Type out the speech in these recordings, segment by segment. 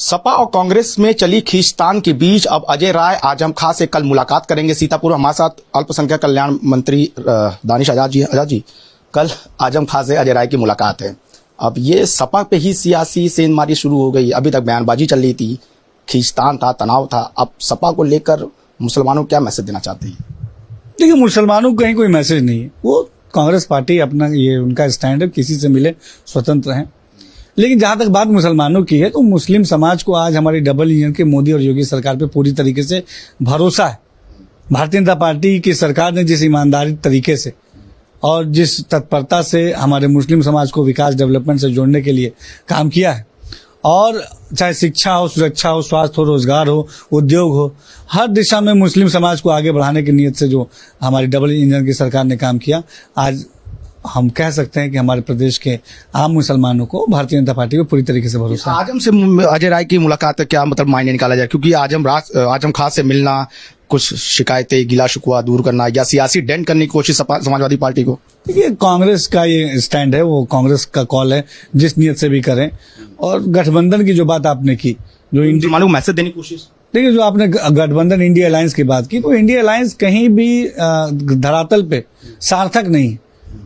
सपा और कांग्रेस में चली खींचतान के बीच अब अजय राय आजम खां से कल मुलाकात करेंगे सीतापुर। हमारे साथ अल्पसंख्यक कल्याण मंत्री दानिश आजाद जी कल आजम खां से अजय राय की मुलाकात है। अब ये सपा पे ही सियासी सेंधमारी शुरू हो गई। अभी तक बयानबाजी चल रही थी, खींचतान था, तनाव था। अब सपा को लेकर मुसलमानों को क्या मैसेज देना चाहते हैं? देखिए, मुसलमानों को कहीं कोई मैसेज नहीं है। वो कांग्रेस पार्टी अपना ये उनका स्टैंड है, किसी से मिले स्वतंत्र हैं। लेकिन जहां तक बात मुसलमानों की है तो मुस्लिम समाज को आज हमारी डबल इंजन के मोदी और योगी सरकार पे पूरी तरीके से भरोसा है। भारतीय जनता पार्टी की सरकार ने जिस ईमानदारी तरीके से और जिस तत्परता से हमारे मुस्लिम समाज को विकास डेवलपमेंट से जोड़ने के लिए काम किया है, और चाहे शिक्षा हो, सुरक्षा हो, स्वास्थ्य हो, रोजगार हो, उद्योग हो, हर दिशा में मुस्लिम समाज को आगे बढ़ाने की नीयत से जो हमारी डबल इंजन की सरकार ने काम किया, आज हम कह सकते हैं कि हमारे प्रदेश के आम मुसलमानों को भारतीय जनता पार्टी को पूरी तरीके से भरोसा है। आजम से अजय राय की मुलाकात का क्या मतलब मायने निकाला जाए? क्योंकि आजम खां से मिलना, कुछ शिकायतें, गिला शिकवा दूर करना या सियासी डेंट करने की कोशिश समाजवादी पार्टी को। देखिए, कांग्रेस का ये स्टैंड है, वो कांग्रेस का कॉल है, जिस नियत से भी करें। और गठबंधन की जो बात आपने की, जो इंडिया मैसेज देने की कोशिश, देखिए, जो आपने गठबंधन इंडिया अलायंस की बात की, तो इंडिया अलायंस कहीं भी धरातल पे सार्थक नहीं है।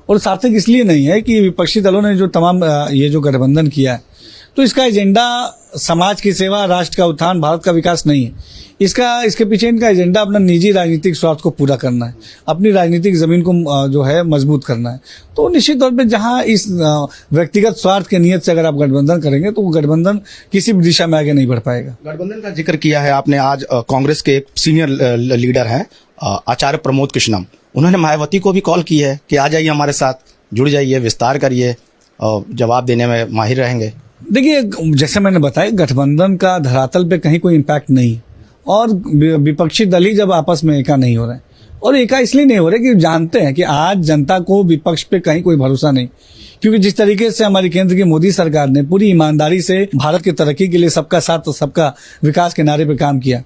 और सार्थक इसलिए नहीं है कि विपक्षी दलों ने जो तमाम ये जो गठबंधन किया है, तो इसका एजेंडा समाज की सेवा, राष्ट्र का उत्थान, भारत का विकास नहीं है। इसके पीछे इनका एजेंडा अपना निजी राजनीतिक स्वार्थ को पूरा करना है, अपनी राजनीतिक जमीन को जो है मजबूत करना है। तो निश्चित तौर पे जहां इस व्यक्तिगत स्वार्थ के नियत से अगर आप गठबंधन करेंगे तो वो गठबंधन किसी भी दिशा में आगे नहीं बढ़ पाएगा। गठबंधन का जिक्र किया है आपने। आज कांग्रेस के एक सीनियर लीडर हैं आचार्य प्रमोद कृष्णम, उन्होंने मायावती को भी कॉल की है कि आ जाइए हमारे साथ, जुड़ जाइए, विस्तार करिए और जवाब देने में माहिर रहेंगे। देखिए, जैसे मैंने बताया, गठबंधन का धरातल पे कहीं कोई इम्पैक्ट नहीं, और विपक्षी दल ही जब आपस में एका नहीं हो रहे, और एका इसलिए नहीं हो रहे कि जानते हैं कि आज जनता को विपक्ष पे कहीं कोई भरोसा नहीं। क्योंकि जिस तरीके से हमारी केंद्र की मोदी सरकार ने पूरी ईमानदारी से भारत की तरक्की के लिए सबका साथ और सबका विकास के नारे पे काम किया,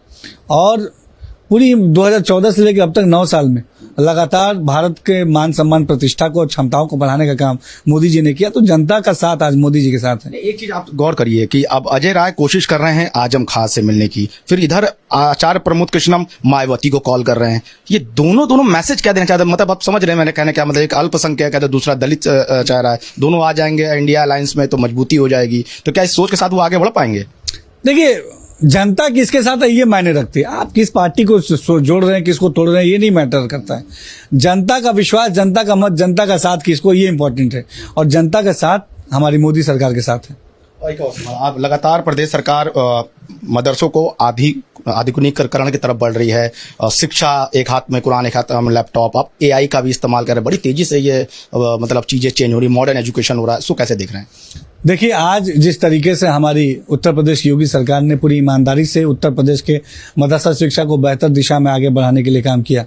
और पूरी 2014 से लेकर अब तक 9 साल में लगातार भारत के मान सम्मान, प्रतिष्ठा को और क्षमताओं को बढ़ाने का काम मोदी जी ने किया, तो जनता का साथ आज मोदी जी के साथ है। एक चीज आप गौर करिए कि अब अजय राय कोशिश कर रहे हैं आजम खां से मिलने की, फिर इधर आचार्य प्रमोद कृष्णम मायावती को कॉल कर रहे हैं। ये दोनों मैसेज क्या देना चाहते हैं? मतलब आप समझ रहे हैं मैंने कहने क्या मतलब? एक अल्पसंख्यक है तो दूसरा दलित चाह रहा है, दोनों आ जाएंगे इंडिया अलायंस में तो मजबूती हो जाएगी। तो क्या इस सोच के साथ वो आगे बढ़ पाएंगे? देखिए, जनता किसके साथ है ये मायने रखती है। आप किस पार्टी को जोड़ रहे हैं, किसको तोड़ रहे हैं, ये नहीं मैटर करता है। जनता का विश्वास, जनता का मत, जनता का साथ किसको, ये इंपॉर्टेंट है। और जनता का साथ हमारी मोदी सरकार के साथ है। आप लगातार प्रदेश सरकार मदरसों को आधुनिकीकरण की तरफ बढ़ रही है। शिक्षा, एक हाथ में कुरान, एक हाथ में लैपटॉप, आप AI का भी इस्तेमाल कर रहे हैं। बड़ी तेजी से ये मतलब चीजें चेंज हो रही, मॉडर्न एजुकेशन हो रहा है। इसको कैसे देख रहे हैं? देखिए, आज जिस तरीके से हमारी उत्तर प्रदेश की योगी सरकार ने पूरी ईमानदारी से उत्तर प्रदेश के मदरसा शिक्षा को बेहतर दिशा में आगे बढ़ाने के लिए काम किया,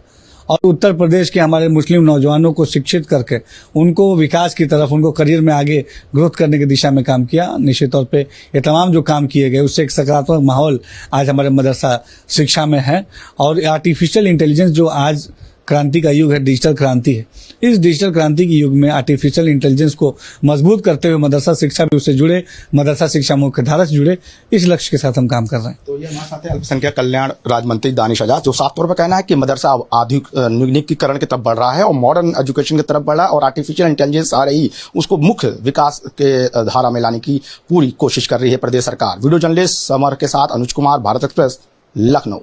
और उत्तर प्रदेश के हमारे मुस्लिम नौजवानों को शिक्षित करके उनको विकास की तरफ, उनको करियर में आगे ग्रोथ करने की दिशा में काम किया, निश्चित तौर पे ये तमाम जो काम किए गए उससे एक सकारात्मक माहौल आज हमारे मदरसा शिक्षा में है। और आर्टिफिशियल इंटेलिजेंस जो आज क्रांति का युग है, डिजिटल क्रांति है, इस डिजिटल क्रांति के युग में आर्टिफिशियल इंटेलिजेंस को मजबूत करते हुए मदरसा शिक्षा भी उससे जुड़े, मदरसा शिक्षा मुख्य धारा से जुड़े, इस लक्ष्य के साथ हम काम कर रहे हैं। तो ये हमारे साथ है अल्पसंख्यक कल्याण राज्य मंत्री दानिश आजाद, जो साफ तौर पर कहना है कि मदरसा आधुनिकीकरण की तरफ बढ़ रहा है और मॉडर्न एजुकेशन की तरफ बढ़ रहा है, और आर्टिफिशियल इंटेलिजेंस आ रही उसको मुख्य विकास के धारा में लाने की पूरी कोशिश कर रही है प्रदेश सरकार। वीडियो जर्नलिस्ट समर के साथ अनुज कुमार, भारत एक्सप्रेस, लखनऊ।